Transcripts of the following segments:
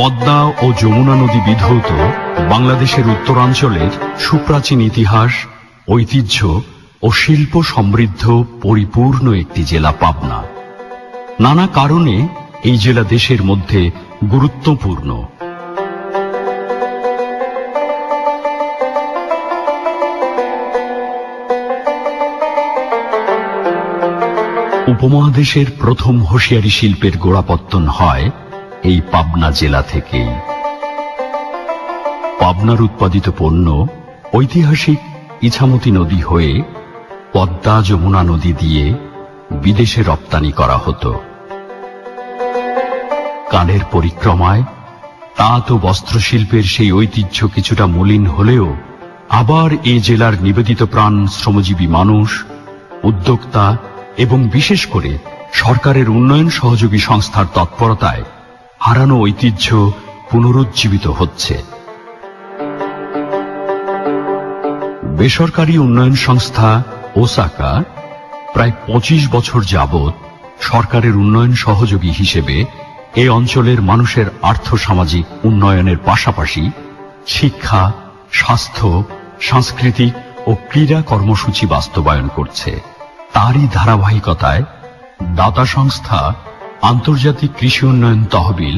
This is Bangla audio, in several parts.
পদ্মা ও যমুনা নদী বিধৌত বাংলাদেশের উত্তরাঞ্চলের সুপ্রাচীন ইতিহাস, ঐতিহ্য ও শিল্প সমৃদ্ধ পরিপূর্ণ একটি জেলা পাবনা। নানা কারণে এই জেলা দেশের মধ্যে গুরুত্বপূর্ণ। উপমহাদেশের প্রথম হোসিয়ারি শিল্পের গোড়াপত্তন হয় এই পাবনা জেলা থেকেই। পাবনার উৎপাদিত পণ্য ঐতিহাসিক ইছামতি নদী হয়ে পদ্মা যমুনা নদী দিয়ে বিদেশে রপ্তানি করা হতো। কালের পরিক্রমায় তাঁত ও বস্ত্রশিল্পের সেই ঐতিহ্য কিছুটা মলিন হলেও আবার এই জেলার নিবেদিত প্রাণ শ্রমজীবী মানুষ, উদ্যোক্তা এবং বিশেষ করে সরকারের উন্নয়ন সহযোগী সংস্থার তৎপরতায় হারানো ঐতিহ্য পুনরুজ্জীবিত হচ্ছে। বেসরকারি উন্নয়ন সংস্থা ওসাকা প্রায় 25 বছর যাবৎ সরকারের উন্নয়ন সহযোগী হিসেবে এই অঞ্চলের মানুষের আর্থসামাজিক উন্নয়নের পাশাপাশি শিক্ষা, স্বাস্থ্য, সাংস্কৃতিক ও ক্রীড়া কর্মসূচি বাস্তবায়ন করছে। তারই ধারাবাহিকতায় দাতা সংস্থা আন্তর্জাতিক কৃষি উন্নয়ন তহবিল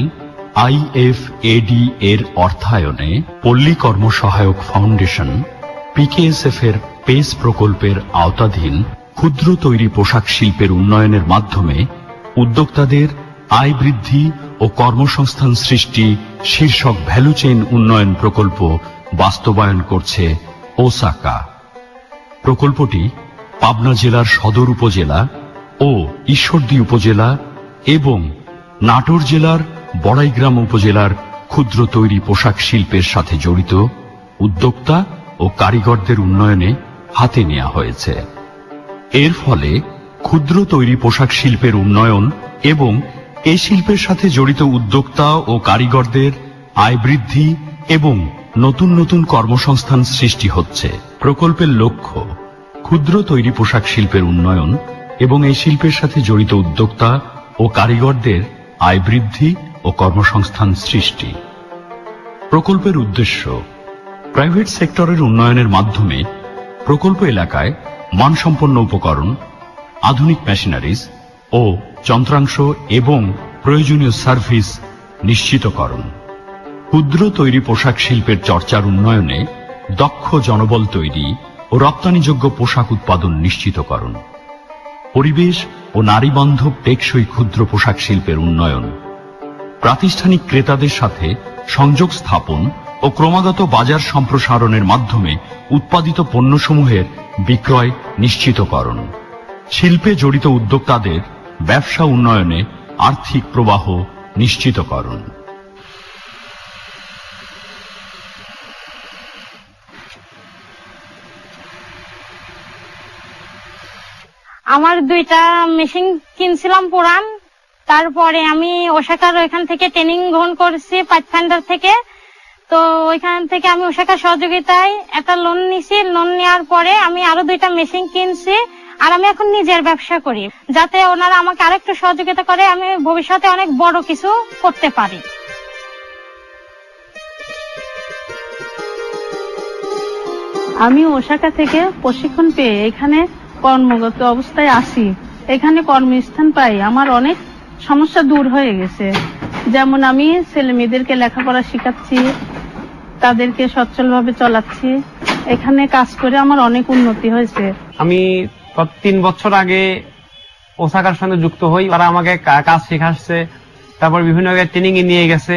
IFAD এর অর্থায়নে পল্লী কর্মসহায়ক ফাউন্ডেশন PKSF এর পেস প্রকল্পের আওতাধীন ক্ষুদ্র তৈরি পোশাক শিল্পের উন্নয়নের মাধ্যমে উদ্যোক্তাদের আয় বৃদ্ধি ও কর্মসংস্থান সৃষ্টি শীর্ষক ভ্যালু চেইন উন্নয়ন প্রকল্প বাস্তবায়ন করছে ওসাকা। প্রকল্পটি পাবনা জেলার সদর উপজেলা ও ঈশ্বরদী উপজেলা এবং নাটোর জেলার বড়াইগ্রাম উপজেলার ক্ষুদ্র তৈরি পোশাক শিল্পের সাথে জড়িত উদ্যোক্তা ও কারিগরদের উন্নয়নে হাতে নেওয়া হয়েছে। এর ফলে ক্ষুদ্র তৈরি পোশাক শিল্পের উন্নয়ন এবং এই শিল্পের সাথে জড়িত উদ্যোক্তা ও কারিগরদের আয় বৃদ্ধি এবং নতুন নতুন কর্মসংস্থান সৃষ্টি হচ্ছে। প্রকল্পের লক্ষ্য ক্ষুদ্র তৈরি পোশাক শিল্পের উন্নয়ন এবং এই শিল্পের সাথে জড়িত উদ্যোক্তা ও কারিগরদের আয় বৃদ্ধি ও কর্মসংস্থান সৃষ্টি। প্রকল্পের উদ্দেশ্য প্রাইভেট সেক্টরের উন্নয়নের মাধ্যমে প্রকল্প এলাকায় মানসম্পন্ন উপকরণ, আধুনিক মেশিনারিজ ও যন্ত্রাংশ এবং প্রয়োজনীয় সার্ভিস নিশ্চিতকরণ, ক্ষুদ্র তৈরি পোশাক শিল্পের চর্চার উন্নয়নে দক্ষ জনবল তৈরি ও রপ্তানিযোগ্য পোশাক উৎপাদন নিশ্চিতকরণ, পরিবেশ ও নারী বান্ধব টেকসই ক্ষুদ্র পোশাক শিল্পের উন্নয়ন, প্রাতিষ্ঠানিক ক্রেতাদের সাথে সংযোগ স্থাপন ও ক্রমাগত বাজার সম্প্রসারণের মাধ্যমে উৎপাদিত পণ্যসমূহের বিক্রয় নিশ্চিতকরণ, শিল্পে জড়িত উদ্যোক্তাদের ব্যবসা উন্নয়নে আর্থিক প্রবাহ নিশ্চিতকরণ। আমার 2টা মেশিন কিনছিলাম পুরান, তারপরে আমি ওসাকার ওইখান থেকে ট্রেনিং গ্রহণ করছি পাথফাইন্ডার থেকে। তো ওইখান থেকে আমি ওসাকার সহযোগিতায় একটা লোন নিছি। লোন নেওয়ার পরে আমি আরো 2টা মেশিন কিনছি আর আমি এখন নিজের ব্যবসা করি, যাতে ওনারা আমাকে আরেকটু সহযোগিতা করে আমি ভবিষ্যতে অনেক বড় কিছু করতে পারি। আমি ওসাকা থেকে প্রশিক্ষণ পেয়ে এখানে কর্মরত অবস্থায় আছি। এখানে কর্মস্থান পাই আমার অনেক সমস্যা দূর হয়ে গেছে। যেমন আমি ছেলে মেয়েদেরকে লেখাপড়া শেখাচ্ছি, তাদেরকে সচ্ছলভাবে চলাচ্ছি। এখানে কাজ করে আমার অনেক উন্নতি হয়েছে। আমি 3 বছর আগে ওসাকার সঙ্গে যুক্ত হই। তারা আমাকে কাজ শেখাচ্ছে, তারপর বিভিন্ন জায়গায় ট্রেনিং এ নিয়ে গেছে,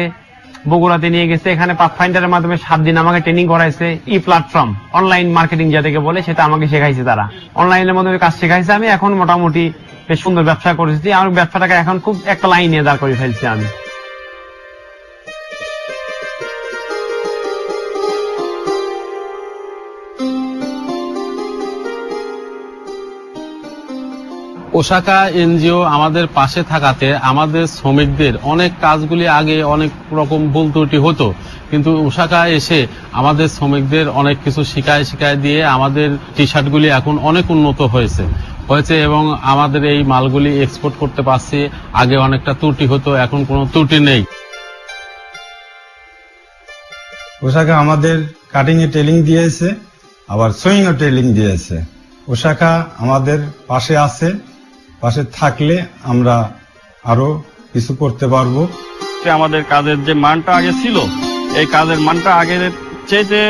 বগুড়াতে নিয়ে গেছে। এখানে পাথফাইন্ডারের মাধ্যমে 7 দিন আমাকে ট্রেনিং করাইছে। প্ল্যাটফর্ম অনলাইন মার্কেটিং যেটাকে বলে সেটা আমাকে শেখাইছে। তারা অনলাইনের মাধ্যমে কাজ শেখাইছে। আমি এখন মোটামুটি বেশ সুন্দর ব্যবসা করেছি। আমার ব্যবসাটাকে এখন খুব একটা লাইনে দাঁড় করে ফেলছি আমি। ওসাকা এনজিও আমাদের পাশে থাকাতে আমাদের শ্রমিকদের অনেক কাজগুলি আগে অনেক রকম ভুল ত্রুটি হতো, কিন্তু ওসাকা এসে আমাদের শ্রমিকদের অনেক কিছু শিখায় দিয়ে আমাদের টি শার্টগুলি এখন অনেক উন্নত হয়েছে এবং আমাদের এই মালগুলি এক্সপোর্ট করতে পারছি। আগে অনেকটা ত্রুটি হতো, এখন কোনো ত্রুটি নেই। ওসাকা আমাদের কাটিং এ ট্রেনিং দিয়েছে, আবার সুইং এ ট্রেনিং দিয়েছে। ওসাকা আমাদের পাশে আছে, পাশে থাকলে আমরা আরো কিছু করতে পারবো। আমাদের কাজের যে মানটা আগে ছিল, এই কাজের মানটা আগের চেয়ে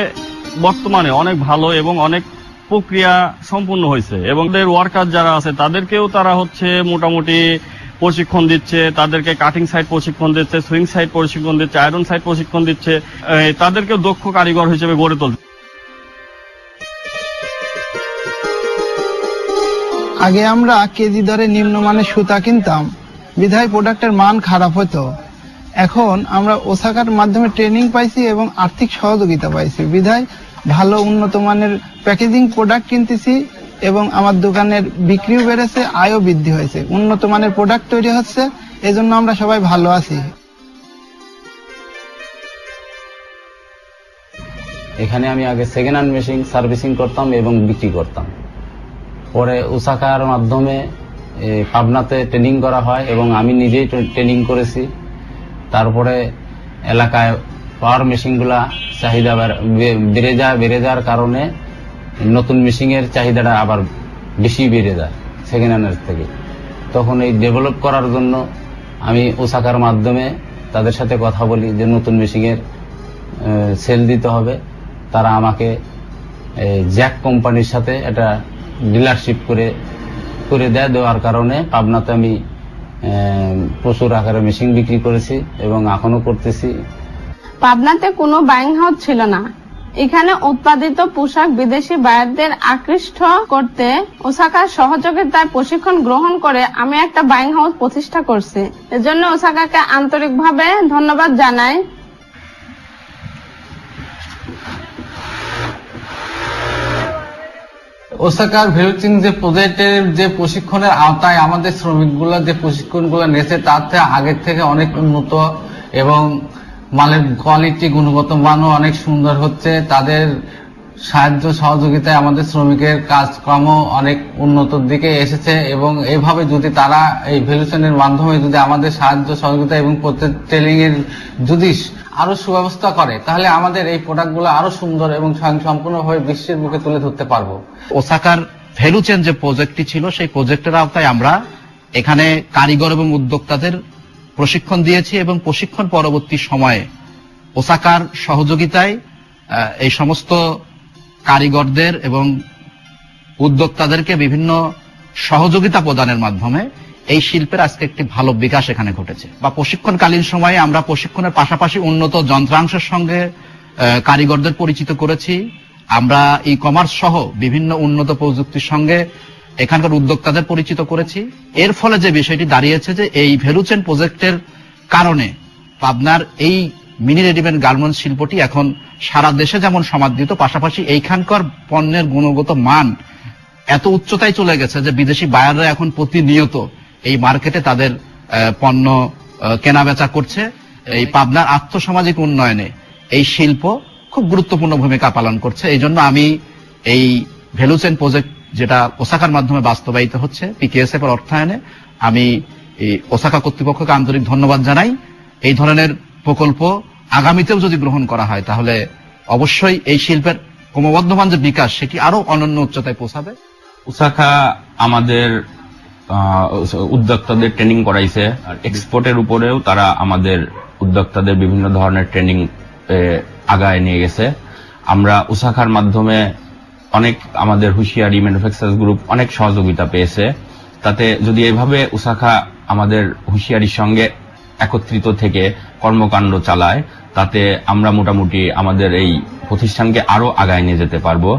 বর্তমানে অনেক ভালো এবং অনেক প্রক্রিয়া সম্পূর্ণ হয়েছে, এবং ওয়ার্কার যারা আছে তাদেরকেও তারা মোটামুটি প্রশিক্ষণ দিচ্ছে, তাদেরকে কাটিং সাইড প্রশিক্ষণ দিচ্ছে, সুইং সাইড প্রশিক্ষণ দিচ্ছে, আয়রন সাইড প্রশিক্ষণ দিচ্ছে, তাদেরকেও দক্ষ কারিগর হিসেবে গড়ে তুলছে। আগে আমরা কেজি দরে নিম্নমানের সুতা কিনতাম, বিধায় প্রোডাক্টের মান খারাপ হতো। এখন আমরা ওসাকার মাধ্যমে ট্রেনিং পাইছি এবং আর্থিক সহযোগিতা পাইছি, বিধায় ভালো উন্নত মানের প্যাকেজিং প্রোডাক্ট কিনতেছি এবং আমার দোকানের বিক্রিও বেড়েছে, আয়ও বৃদ্ধি হয়েছে, উন্নত মানের প্রোডাক্ট তৈরি হচ্ছে, এজন্য আমরা সবাই ভালো আছি। এখানে আমি আগে সেকেন্ড হ্যান্ড মেশিন সার্ভিসিং করতাম এবং বিক্রি করতাম। পরে ওসাকার মাধ্যমে পাবনাতে ট্রেনিং করা হয় এবং আমি নিজেই ট্রেনিং করেছি। তারপরে এলাকায় পাওয়ার মেশিনগুলা চাহিদা বেড়ে যাওয়ার কারণে নতুন মেশিনের চাহিদাটা আবার বেশি বেড়ে যায় সেকেন্ড হ্যান্ডের থেকে। তখন এই ডেভেলপ করার জন্য আমি ওসাকার মাধ্যমে তাদের সাথে কথা বলি যে নতুন মেশিনের সেল দিতে হবে। তারা আমাকে জ্যাক কোম্পানির সাথে একটা ডিলারশিপ করে দেওয়ার কারণে পাবনাতে আমি প্রচুর আকারে মেশিন বিক্রি করেছি এবং এখনো করতেছি। পাবনাতে কোনো বাইং হাউস ছিল না। এখানে উৎপাদিত পোশাক বিদেশি বায়ারদের আকৃষ্ট করতে ওসাকার সহযোগিতায় প্রশিক্ষণ গ্রহণ করে আমি একটা বাইং হাউস প্রতিষ্ঠা করছি। এজন্য ওসাকাকে আন্তরিকভাবে ধন্যবাদ জানাই। ওসাকার ভেলুচিং যে প্রজেক্টের যে প্রশিক্ষণের আওতায় আমাদের শ্রমিকগুলো যে প্রশিক্ষণগুলো নিয়েছে তার থেকে আগের থেকে অনেক উন্নত এবং মালের কোয়ালিটি গুণগত মানও অনেক সুন্দর হচ্ছে। তাদের সাহায্য সহযোগিতায় আমাদের শ্রমিকের কাজকর্ম অনেক উন্নতর দিকে এসেছে এবং এইভাবে যদি তারা এই ভ্যালুয়েশনের মাধ্যমে যদি আমাদের সাহায্য সহযোগিতা এবং প্রত্যেক ট্রেনিং এর যদি আরো সুব্যবস্থা করে তাহলে আমাদের এই প্রোডাক্টগুলো আরো সুন্দর এবং স্বয়ংসম্পূর্ণভাবে বিশ্বের বুকে তুলে ধরতে পারবো। ওসাকার ভ্যালুচেন যে প্রজেক্টটি ছিল সেই প্রজেক্টের আওতায় আমরা এখানে কারিগর এবং উদ্যোক্তাদের প্রশিক্ষণ দিয়েছি এবং প্রশিক্ষণ পরবর্তী সময়ে ওসাকার সহযোগিতায় এই সমস্ত কারিগরদের এবং উদ্যোক্তাদেরকে বিভিন্ন সহযোগিতা প্রদানের মাধ্যমে এই শিল্পের আজকে একটি ভালো বিকাশ এখানে ঘটেছে। বা প্রশিক্ষণকালীন সময়ে আমরা প্রশিক্ষণের পাশাপাশি উন্নত যন্ত্রাংশের সঙ্গে কারিগরদের পরিচিত করেছি। আমরা ই কমার্স সহ বিভিন্ন উন্নত প্রযুক্তির সঙ্গে এখানকার উদ্যোক্তাদের পরিচিত করেছি। এর ফলে যে বিষয়টি দাঁড়িয়েছে যে এই ভ্যালুচেন প্রজেক্টের কারণে পাবনার এই মিনি রেডিমেড গার্মেন্টস শিল্পটি এখন সারা দেশে যেমন সমাদৃত, পাশাপাশি এইখানকার পণ্যের গুণগত মান এত উচ্চতায় চলে গেছে যে বিদেশি বায়াররা এখন প্রতিনিয়ত এই মার্কেটে তাদের পণ্য কেনা বেচা করছে। এই পাবনার আর্থসামাজিক উন্নয়নে এই শিল্প খুব গুরুত্বপূর্ণ ভূমিকা পালন করছে। এই জন্য আমি এই ভ্যালুচেন প্রজেক্ট যেটা ওসাকার মাধ্যমে বাস্তবায়িত হচ্ছে পিকেএসএফ এর অর্থায়নে, আমি এই ওসাকা কর্তৃপক্ষকে আন্তরিক ধন্যবাদ জানাই। এই ধরনের প্রকল্প আগামীতেও যদি গ্রহণ করা হয় তাহলে অবশ্যই এই শিল্পের ক্রমবর্ধমান যে বিকাশ সেটি আরো অনন্য উচ্চতায় পৌঁছাবে। ওসাকা আমাদের উদ্যোক্তাদের ট্রেনিং করাইছে, আর এক্সপোর্টের উপরেও তারা আমাদের উদ্যোক্তাদের বিভিন্ন ধরনের ট্রেনিং আগায় নিয়ে গেছে। আমরা ওসাকার মাধ্যমে অনেক আমাদের হুঁশিয়ারি ম্যানুফ্যাকচারার্স গ্রুপ অনেক সহযোগিতা পেয়েছে। তাতে যদি এভাবে ওসাকা আমাদের হুঁশিয়ারির সঙ্গে একত্রিত থেকে কর্মকাণ্ড চালায় তাতে আমরা মোটামুটি আমাদের এই প্রতিষ্ঠানকে আরো আগায় নিয়ে যেতে পারবো।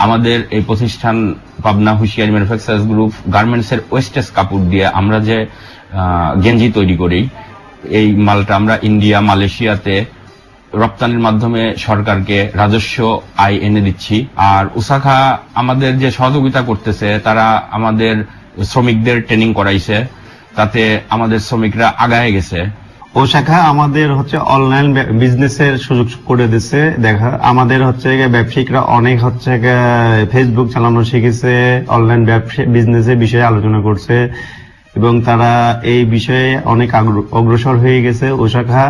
আমাদের এই প্রতিষ্ঠান পাবনা হুঁশিয়ারি ম্যানুফ্যাকচারার্স গ্রুপ গার্মেন্টস এর ওয়েস্টেজ কাপড় দিয়ে আমরা যে গেঞ্জি তৈরি করি, এই মালটা আমরা ইন্ডিয়া মালয়েশিয়াতে রপ্তানির মাধ্যমে সরকারকে রাজস্ব আয় এনে দিচ্ছি। আর ওসাকা আমাদের যে সহযোগিতা করতেছে, তারা আমাদের শ্রমিকদের ট্রেনিং করাইছে, তাতে আমাদের শ্রমিকরা আগায় গেছে। ওসাকা আমাদের অনলাইন বিজনেসের সুযোগ করে দিচ্ছে। দেখা আমাদের ব্যবসায়িকরা অনেক ফেসবুক চালানো শিখেছে, অনলাইন ব্যবসা বিজনেসের বিষয়ে আলোচনা করছে এবং তারা এই বিষয়ে অনেক অগ্রসর হয়ে গেছে। ওসাকা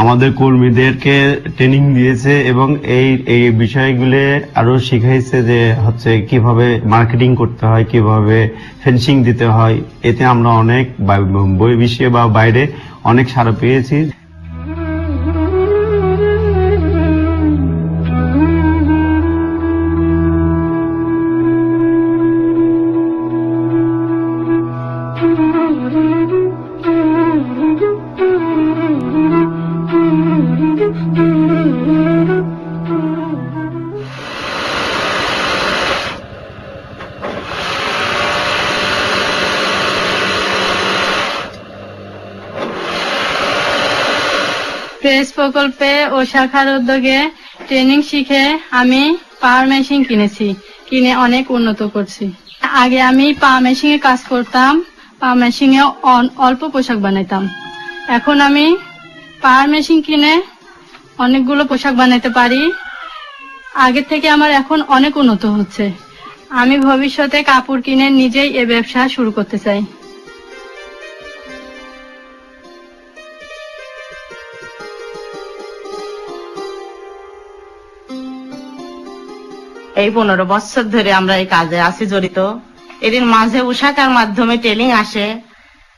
আমাদের কর্মীদেরকে ট্রেনিং দিয়েছে এবং এই বিষয়গুলো আরো শিখাইছে যে হচ্ছে কিভাবে মার্কেটিং করতে হয়, কিভাবে ফেন্সিং দিতে হয়। এতে আমরা অনেক বহির্বিশ্বে বা বাইরে অনেক সাড়া পেয়েছি। প্রেস প্রকল্পে ও শাখার উদ্যোগে ট্রেনিং শিখে আমি পাওয়ার মেশিন কিনে অনেক উন্নত করছি। আগে আমি পাওয়ার মেশিনে কাজ করতাম, পাওয়ার মেশিনে অল্প পোশাক বানাইতাম। এখন আমি পাওয়ার মেশিন কিনে অনেকগুলো পোশাক বানাইতে পারি। আগে থেকে আমার এখন অনেক উন্নত হচ্ছে। আমি ভবিষ্যতে কাপড় কিনে নিজেই এ ব্যবসা শুরু করতে চাই। এই 15 বছর ধরে আমরা এই কাজে আছি জড়িত। এর মাঝে উশাকার মাধ্যমে ট্রেনিং আসে,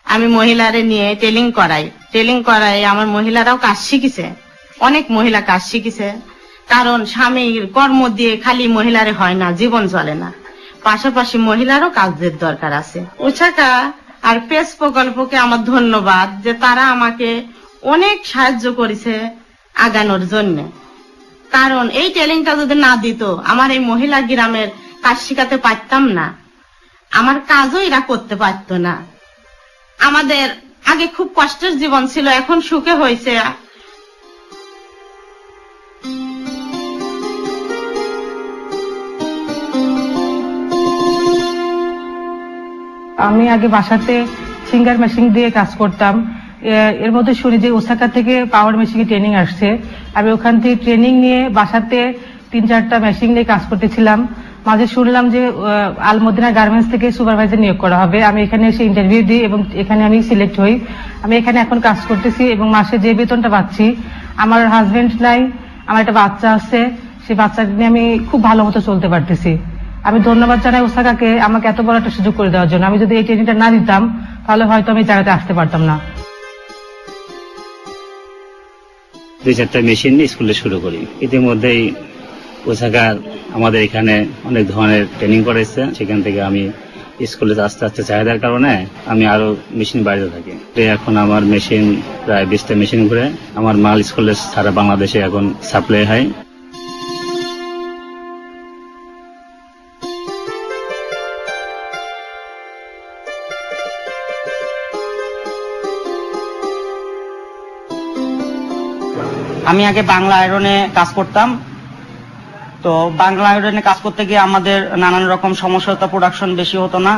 আমি মহিলারে নিয়ে ট্রেনিং করাই আমার মহিলারাও কাজ শিখেছে, অনেক মহিলা কাজ শিখেছে। কারণ স্বামীর কর্ম দিয়ে খালি মহিলারে হয় না, জীবন চলে না, পাশাপাশি মহিলারও কাজের দরকার আছে। উশাকা আর প্রেস প্রকল্পকে আমার ধন্যবাদ যে তারা আমাকে অনেক সাহায্য করেছে আগানোর জন্য। কারণ এই ট্রেনিংটা যদি না দিত আমার এই মহিলা গ্রামের কাজ শিখাতে পারতাম না, আমার কাজও এরা করতে পারত না। আমাদের আগে খুব কষ্টের জীবন ছিল, এখন সুখে হয়েছে। আমি আগে বাসাতে সিঙ্গার মেশিন দিয়ে কাজ করতাম। এর মধ্যে শুনি যে ওসাকা থেকে পাওয়ার মেশিনে ট্রেনিং আসছে। আমি ওখান থেকে ট্রেনিং নিয়ে বাসাতে 3-4টা মেশিন নিয়ে কাজ করতেছিলাম। মাঝে শুনলাম যে আলমদিনা গার্মেন্টস থেকে সুপারভাইজার নিয়োগ করা হবে। আমি এখানে এসে ইন্টারভিউ দিই এবং এখানে আমি সিলেক্ট হই। আমি এখানে এখন কাজ করতেছি এবং মাসে যে বেতনটা পাচ্ছি, আমার হাজবেন্ড নাই, আমার একটা বাচ্চা আছে, সেই বাচ্চাকে নিয়ে আমি খুব ভালো মতো চলতে পারতেছি। আমি ধন্যবাদ জানাই ওসাকাকে আমাকে এত বড় একটা সুযোগ করে দেওয়ার জন্য। আমি যদি এই ট্রেনিংটা না দিতাম তাহলে হয়তো আমি জায়গাতে আসতে পারতাম না। 2-4টা মেশিন নিয়ে স্কুলে শুরু করি। ইতিমধ্যেই ওসাকা আমাদের এখানে অনেক ধরনের ট্রেনিং করেছে। সেখান থেকে আমি স্কুলে আস্তে আস্তে চাহিদার কারণে আমি আরো মেশিন বাড়িতে থাকি। এখন আমার মেশিন প্রায় 20টা মেশিন ঘুরে আমার মাল স্কুলে সারা বাংলাদেশে এখন সাপ্লাই হয়। আমি আগে বাংলা আয়রনে কাজ করতাম। তো বাংলা আয়রনে কাজ করতে গিয়ে আমাদের নানান রকম সমস্যা হতো, প্রোডাকশন বেশি হতো না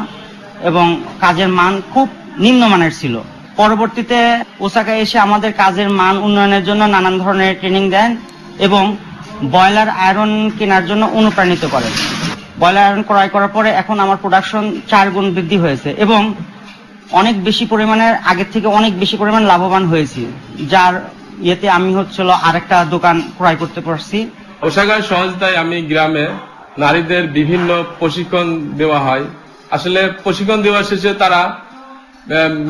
এবং কাজের মান খুব নিম্নমানের ছিল। পরবর্তীতে ওসাকা এসে আমাদের কাজের মান উন্নয়নের জন্য নানান ধরনের ট্রেনিং দেন এবং বয়লার আয়রন কেনার জন্য অনুপ্রাণিত করেন। বয়লার আয়রন ক্রয় করার পরে এখন আমার প্রোডাকশন 4 গুণ বৃদ্ধি হয়েছে এবং অনেক বেশি পরিমাণের আগের থেকে অনেক বেশি পরিমাণ লাভবান হয়েছি, যার ইয়েতে আমি হচ্ছিল আরেকটা দোকান ক্রয় করতে পারছি। ওসাকার সহজতায় আমি গ্রামে নারীদের বিভিন্ন প্রশিক্ষণ দেওয়া হয়। আসলে প্রশিক্ষণ দেওয়া শেষে তারা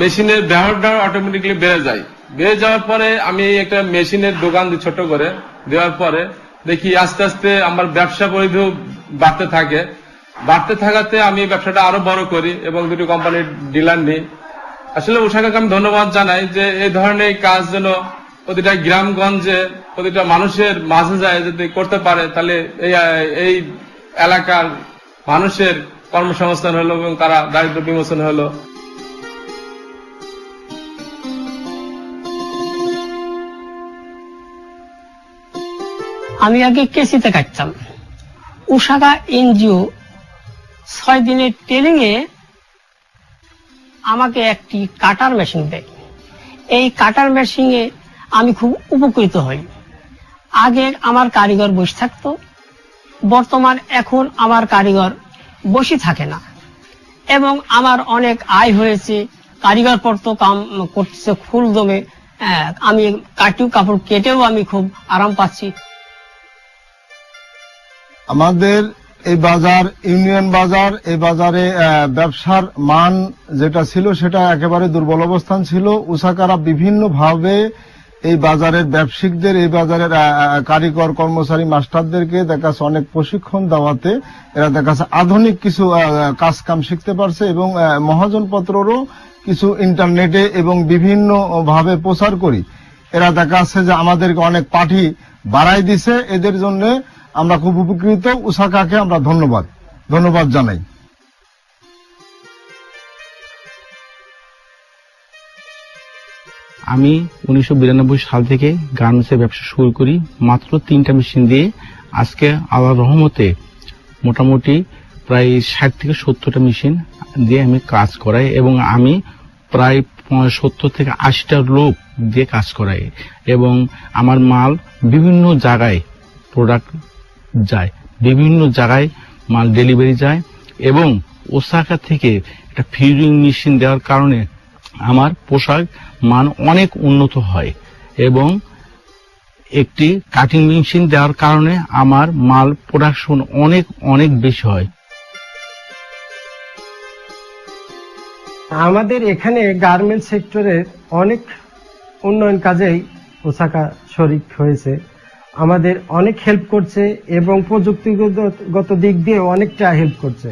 মেশিনের ব্যবহারটা অটোমেটিকলি বেড়ে যায়। বেড়ে যাওয়ার পরে আমি একটা মেশিনের দোকান দিই ছোট করে, দেওয়ার পরে দেখি আস্তে আস্তে আমার ব্যবসা পরিধি বাড়তে থাকাতে আমি ব্যবসাটা আরো বড় করি এবং 2টি কোম্পানির ডিলার নিই। আসলে ওসাকাকে আমি ধন্যবাদ জানাই যে এই ধরনের কাজ যেন প্রতিটা গ্রামগঞ্জে প্রতিটা মানুষের মাঝে যায়, যদি করতে পারে তাহলে এই এলাকার মানুষের কর্মসংস্থান হলো এবং তারা দারিদ্র বিমোচন হলো। আমি আগে কেসিতে কাটতাম। ওসাকা এনজিও 6 দিনের ট্রেনিং এ আমাকে একটি কাটার মেশিন দেয়। এই কাটার মেশিনে আমি খুব উপকৃত হই। আগে আমার কারিগর বসে থাকতো, বর্তমান এখন আমার কারিগর বসে থাকে না এবং আমার অনেক আয় হয়েছে। কারিগর পর তো কাম করতেছে ফুল দমে আমি কাপড় কেটেও আমি খুব আরাম পাচ্ছি। আমাদের এই বাজার ইউনিয়ন বাজার, এই বাজারে ব্যবসার মান যেটা ছিল সেটা একেবারে দুর্বল অবস্থান ছিল। ওসাকারা বিভিন্ন ভাবে এই বাজারের ব্যবসায়িকদের, এই বাজারের কারিগর কর্মচারী মাস্টারদেরকে দেখাচ্ছে অনেক প্রশিক্ষণ দেওয়াতে এরা দেখাচ্ছে আধুনিক কিছু কাজ কাম শিখতে পারছে এবং মহাজনপত্ররও কিছু ইন্টারনেটে এবং বিভিন্ন ভাবে প্রচার করি এরা দেখাচ্ছে যে আমাদেরকে অনেক পাঠি বাড়াই দিছে। এদের জন্য আমরা খুব উপকৃত। ওসাকাকে আমরা ধন্যবাদ জানাই। আমি 1992 সাল থেকে গার্মেন্টসের ব্যবসা শুরু করি মাত্র 3টা মেশিন দিয়ে। আজকে আল্লাহর রহমতে মোটামুটি প্রায় 60 থেকে 70টা মেশিন দিয়ে আমি কাজ করাই এবং আমি প্রায় 70 থেকে 80টা লোক দিয়ে কাজ করাই এবং আমার মাল বিভিন্ন জায়গায় প্রোডাক্ট যায়, বিভিন্ন জায়গায় মাল ডেলিভারি যায় এবং ওসাকা থেকে একটা ফিউজিং মেশিন দেওয়ার কারণে আমার পোশাক মান অনেক উন্নত হয় এবং একটি কাটিং মেশিন দেওয়ার কারণে আমার মাল প্রোডাকশন অনেক বেশি হয়। আমাদের এখানে গার্মেন্ট সেক্টরের অনেক উন্নয়ন কাজেই ওসাকা শরিক হয়েছে, আমাদের অনেক হেল্প করছে এবং প্রযুক্তিগত দিক দিয়ে অনেকটা হেল্প করছে।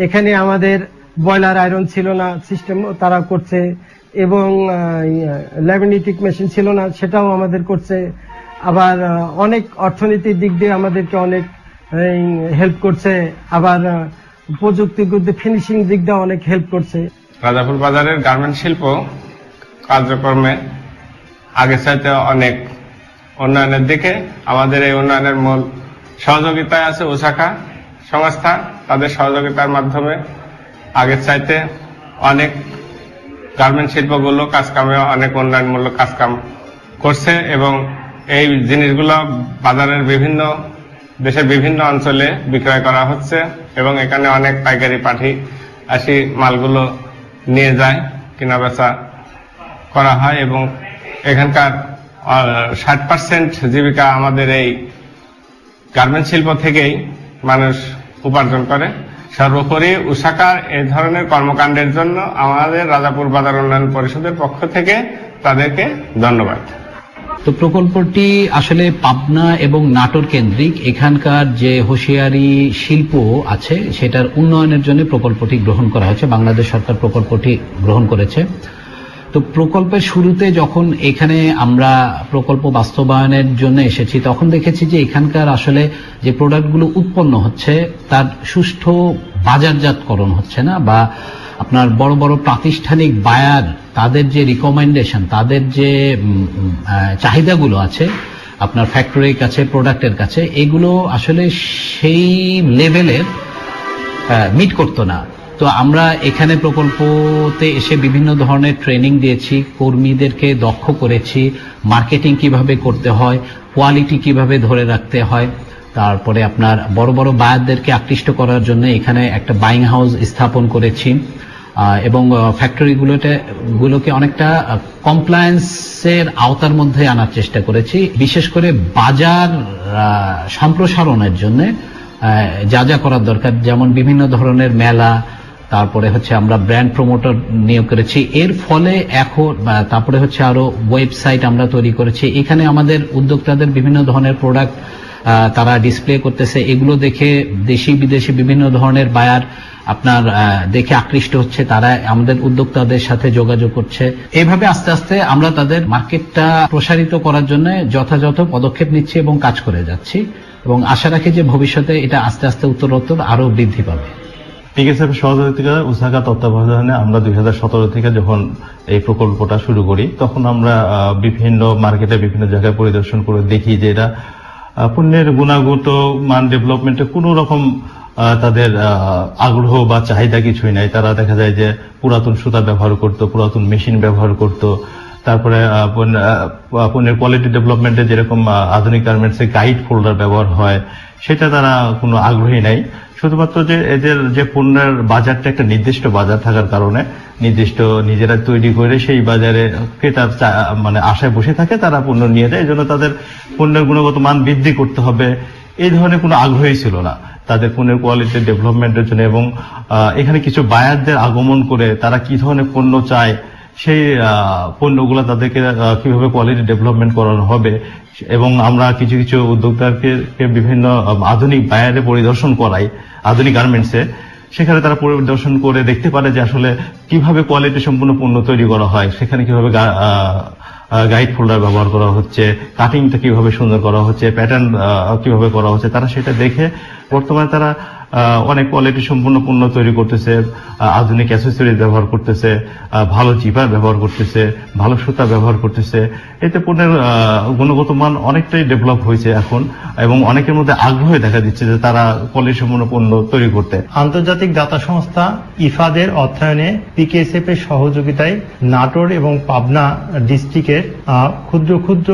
এখানে আমাদের বয়লার আয়রন ছিল না, সিস্টেম তারা করছে এবং ল্যামিনেটিক মেশিন ছিল না, সেটাও আমাদের করছে। আবার অনেক অর্থনীতির দিক দিয়ে আমাদেরকে অনেক হেল্প করছে, আবার প্রযুক্তিগত ফিনিশিং দিক দিয়ে অনেক হেল্প করছে। রাজাপুর বাজারের গার্মেন্ট শিল্প কার্যক্রমে আগে চাইতে অনেক উন্নয়নের দিকে। আমাদের এই উন্নয়নের মূল সহযোগিতায় আছে ওসাকা সংস্থা। তাদের সহযোগিতার মাধ্যমে আগের চাইতে অনেক গার্মেন্ট শিল্পগুলো কাজকামে অনেক উন্নয়নমূলক কাজকাম করছে এবং এই জিনিসগুলো বাজারের বিভিন্ন দেশের বিভিন্ন অঞ্চলে বিক্রয় করা হচ্ছে এবং এখানে অনেক পাইকারি পাঠি আসি মালগুলো নিয়ে যায়, কেনা বেচা করা হয় এবং এখানকার 60% জীবিকা আমাদের এই গার্মেন্ট শিল্প থেকেই মানুষ উপার্জন করে। সর্বোপরি ওসাকার এই ধরনের কর্মকাণ্ডের জন্য আমাদের রাজাপুর বাজার উন্নয়ন পরিষদের পক্ষ থেকে তাদেরকে ধন্যবাদ। তো প্রকল্পটি আসলে পাবনা এবং নাটোর কেন্দ্রিক এখানকার যে হুঁশিয়ারি শিল্প আছে সেটার উন্নয়নের জন্য প্রকল্পটি গ্রহণ করা হয়েছে। বাংলাদেশ সরকার প্রকল্পটি গ্রহণ করেছে। তো প্রকল্পের শুরুতে যখন এখানে আমরা প্রকল্প বাস্তবায়নের জন্য এসেছি তখন দেখেছি যে এখানকার আসলে যে প্রোডাক্টগুলো উৎপন্ন হচ্ছে তার সুষ্ঠু বাজারজাতকরণ হচ্ছে না, বা আপনার বড় বড় প্রাতিষ্ঠানিক বায়ার তাদের যে রিকমেন্ডেশন, তাদের যে চাহিদাগুলো আছে আপনার ফ্যাক্টরির কাছে, প্রোডাক্টের কাছে, এগুলো আসলে সেই লেভেলের মিট করতো না। তো আমরা এখানে প্রকল্পতে এসে বিভিন্ন ধরনের ট্রেনিং দিয়েছি, কর্মীদেরকে দক্ষ করেছি, মার্কেটিং কিভাবে করতে হয়, কোয়ালিটি কিভাবে ধরে রাখতে হয়, তারপরে আপনার বড় বড় বায়ারদেরকে আকৃষ্ট করার জন্য এখানে একটা বাইং হাউস স্থাপন করেছি এবং ফ্যাক্টরিগুলোকে অনেকটা কমপ্লায়েন্সের আওতার মধ্যে আনার চেষ্টা করেছি। বিশেষ করে বাজার সম্প্রসারণের জন্য যা যা করার দরকার, যেমন বিভিন্ন ধরনের মেলা, তারপরে হচ্ছে আমরা ব্র্যান্ড প্রমোটার নিয়োগ করেছি, এর ফলে এখন তারপরে হচ্ছে আরো ওয়েবসাইট আমরা তৈরি করেছি। এখানে আমাদের উদ্যোক্তাদের বিভিন্ন ধরনের প্রোডাক্ট তারা ডিসপ্লে করতেছে, এগুলো দেখে দেশি বিদেশি বিভিন্ন ধরনের বায়ার আপনার দেখে আকৃষ্ট হচ্ছে, তারা আমাদের উদ্যোক্তাদের সাথে যোগাযোগ করছে। এইভাবে আস্তে আস্তে আমরা তাদের মার্কেটটা প্রসারিত করার জন্য যথাযথ পদক্ষেপ নিচ্ছি এবং কাজ করে যাচ্ছি এবং আশা রাখি যে ভবিষ্যতে এটা আস্তে আস্তে উত্তরোত্তর আরো বৃদ্ধি পাবে। পিকেএসএফ সহযোগিতা ওসাকা তত্ত্বাবধানে আমরা 2017 থেকে যখন এই প্রকল্পটা শুরু করি তখন আমরা বিভিন্ন মার্কেটে বিভিন্ন জায়গায় পরিদর্শন করে দেখি যে এরা পণ্যের গুণগত মান ডেভেলপমেন্টে কোনো রকম তাদের আগ্রহ বা চাহিদা কিছুই নাই। তারা দেখা যায় যে পুরাতন সুতা ব্যবহার করত, পুরাতন মেশিন ব্যবহার করত, তারপরে পণ্যের কোয়ালিটি ডেভেলপমেন্টে যেরকম আধুনিক গার্মেন্টসে গাইড ফোল্ডার ব্যবহার হয় সেটা তারা কোনো আগ্রহী নাই। শুধুমাত্র যে এদের যে পণ্যের বাজারটা একটা নির্দিষ্ট বাজার থাকার কারণে নির্দিষ্ট নিজেরা তৈরি করে সেই বাজারে ক্রেতার মানে আশায় বসে থাকে, তারা পণ্য নিয়ে যায়। এই জন্য তাদের পণ্যের গুণগত মান বৃদ্ধি করতে হবে এই ধরনের কোনো আগ্রহই ছিল না তাদের পণ্যের কোয়ালিটি ডেভেলপমেন্টের জন্য। এবং এখানে কিছু বায়ারদের আগমন করে তারা কি ধরনের পণ্য চায়, সেই পণ্যগুলো তাদেরকে কিভাবে কোয়ালিটি ডেভেলপমেন্ট করানো হবে, এবং আমরা কিছু কিছু উদ্যোক্তাকে বিভিন্ন আধুনিক বায়ারে পরিদর্শন করাই আধুনিক গার্মেন্টসে। সেখানে তারা পরিদর্শন করে দেখতে পারে যে আসলে কিভাবে কোয়ালিটি সম্পূর্ণ পণ্য তৈরি করা হয়, সেখানে কিভাবে গাইড ফোল্ডার ব্যবহার করা হচ্ছে, কাটিংটা কিভাবে সুন্দর করা হচ্ছে, প্যাটার্ন কিভাবে করা হচ্ছে, তারা সেটা দেখে বর্তমানে তারা অনেক কোয়ালিটি সম্পূর্ণ পণ্য তৈরি করতেছে, আধুনিক অ্যাসেসরিজ ব্যবহার করতেছে, ভালো জিপার ব্যবহার করতেছে, ভালো সুতা ব্যবহার করতেছে। এতে পণ্যের গুণগত মান অনেকটাই ডেভেলপ হয়েছে এখন, এবং অনেকের মধ্যে আগ্রহ দেখা দিচ্ছে যে তারা কোয়ালিটি সম্পূর্ণ পণ্য তৈরি করতে। আন্তর্জাতিক দাতা সংস্থা ইফাদের অর্থায়নে পিকেএসএফ এর সহযোগিতায় নাটোর এবং পাবনা ডিস্ট্রিক্টের ক্ষুদ্র ক্ষুদ্র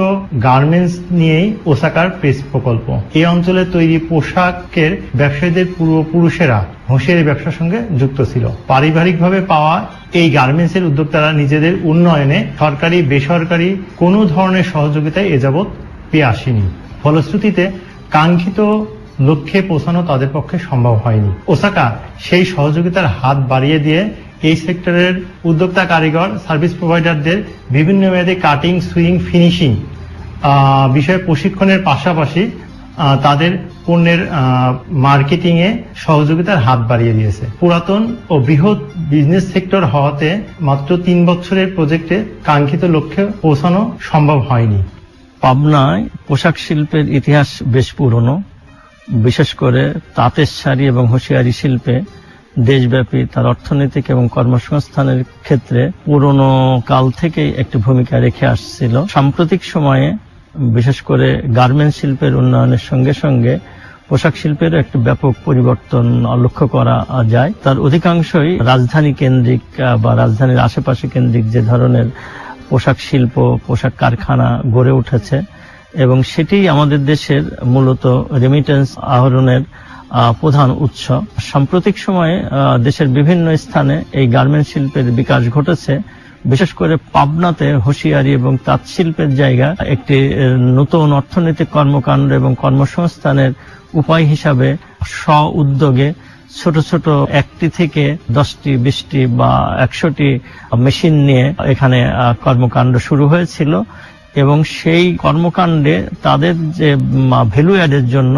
গার্মেন্টস নিয়েই ওসাকার প্রেস প্রকল্প। এই অঞ্চলে তৈরি পোশাকের ব্যবসায়ীদের পূর্বপুরুষেরা হোঁশিয়ারি ব্যবসার সঙ্গে যুক্ত ছিল। পারিবারিকভাবে পাওয়া এই গার্মেন্টসের উদ্যোক্তারা নিজেদের উন্নয়নে সরকারি বেসরকারি কোনো ধরনের সহযোগিতায় এযাবৎ পেয়ে আসেনি। ফলশ্রুতিতে কাঙ্ক্ষিত লক্ষ্যে পৌঁছানো তাদের পক্ষে সম্ভব হয়নি। ওসাকা সেই সহযোগিতার হাত বাড়িয়ে দিয়ে এই সেক্টরের উদ্যোক্তা কারিগর সার্ভিস প্রোভাইডারদের বিভিন্ন মেয়াদে কাটিং, সুইং, ফিনিশিং বিষয়ে প্রশিক্ষণের পাশাপাশি তাদের পণ্যের মার্কেটিং এ সহযোগিতার হাত বাড়িয়ে দিয়েছে। পুরাতন ও বৃহৎ বিজনেস সেক্টর হওয়াতে মাত্র 3 বছরের প্রজেক্টে কাঙ্ক্ষিত লক্ষ্যে পৌঁছানো সম্ভব হয়নি। পাবনায় পোশাক শিল্পের ইতিহাস বেশ পুরনো। বিশেষ করে তাঁতের শাড়ি এবং হোঁশিয়ারি শিল্পে দেশব্যাপী তার অর্থনৈতিক এবং কর্মসংস্থানের ক্ষেত্রে পুরনো কাল থেকেই একটি ভূমিকা রেখে আসছিল। সাম্প্রতিক সময়ে বিশেষ করে গার্মেন্টস শিল্পের উন্নয়নের সঙ্গে সঙ্গে পোশাক শিল্পের একটি ব্যাপক পরিবর্তন লক্ষ্য করা যায়। তার অধিকাংশই রাজধানী কেন্দ্রিক বা রাজধানীর আশেপাশে কেন্দ্রিক যে ধরনের পোশাক শিল্প, পোশাক কারখানা গড়ে উঠেছে, এবং সেটি আমাদের দেশের মূলত রেমিটেন্স আহরণের প্রধান উৎস। সাম্প্রতিক সময়ে দেশের বিভিন্ন স্থানে এই গার্মেন্টস শিল্পের বিকাশ ঘটেছে। বিশেষ করে পাবনাতে হোঁশিয়ারি এবং তাঁত শিল্পের জায়গা একটি নতুন অর্থনৈতিক কর্মকাণ্ড এবং কর্মসংস্থানের উপায় হিসাবে স্ব উদ্যোগে ছোট ছোট 1টি থেকে 10টি, 20টি বা 100টি মেশিন নিয়ে এখানে কর্মকাণ্ড শুরু হয়েছিল, এবং সেই কর্মকাণ্ডে তাদের যে ভ্যালু অ্যাডের জন্য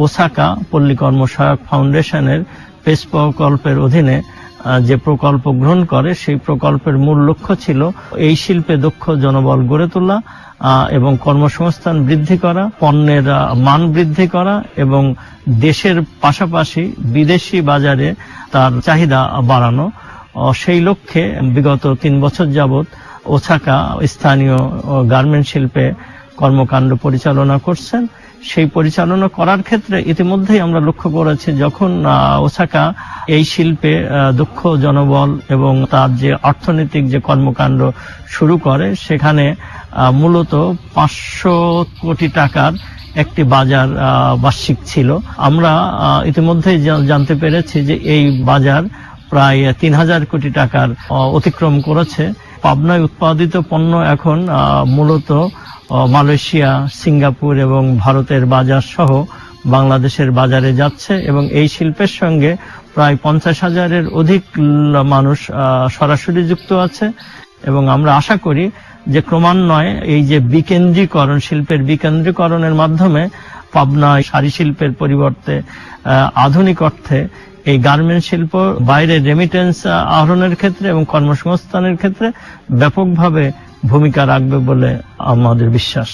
ওসাকা পল্লী কর্মসহায়ক ফাউন্ডেশনের পেস প্রকল্পের অধীনে যে প্রকল্প গ্রহণ করে, সেই প্রকল্পের মূল লক্ষ্য ছিল এই শিল্পে দক্ষ জনবল গড়ে তোলা এবং কর্মসংস্থান বৃদ্ধি করা, পণ্যের মান বৃদ্ধি করা এবং দেশের পাশাপাশি বিদেশি বাজারে তার চাহিদা বাড়ানো। সেই লক্ষ্যে বিগত 3 বছর যাবৎ ওসাকা স্থানীয় গার্মেন্ট শিল্পে কর্মকাণ্ড পরিচালনা করছেন। সেই পরিচালনা করার ক্ষেত্রে ইতিমধ্যেই আমরা লক্ষ্য করেছি, যখন ওসাকা এই শিল্পে দক্ষ জনবল এবং তার যে অর্থনৈতিক যে কর্মকাণ্ড শুরু করে, সেখানে মূলত 500 কোটি টাকার একটি বাজার বার্ষিক ছিল। আমরা ইতিমধ্যেই জানতে পেরেছি যে এই বাজার প্রায় 3000 কোটি টাকার অতিক্রম করেছে। পাবনায় উৎপাদিত পণ্য এখন মূলত মালয়েশিয়া, সিঙ্গাপুর এবং ভারতের বাজার সহ বাংলাদেশের বাজারে যাচ্ছে, এবং এই শিল্পের সঙ্গে প্রায় 50,000-এর অধিক মানুষ সরাসরি যুক্ত আছে। এবং আমরা আশা করি যে ক্রমান্বয়ে এই যে বিকেন্দ্রীকরণ, শিল্পের বিকেন্দ্রীকরণের মাধ্যমে পাবনায় শাড়ি শিল্পের পরিবর্তে আধুনিক অর্থে এই গার্মেন্ট শিল্প বাইরে রেমিটেন্স আহরণের ক্ষেত্রে এবং কর্মসংস্থানের ক্ষেত্রে ব্যাপকভাবে ভূমিকা রাখবে বলে আমাদের বিশ্বাস।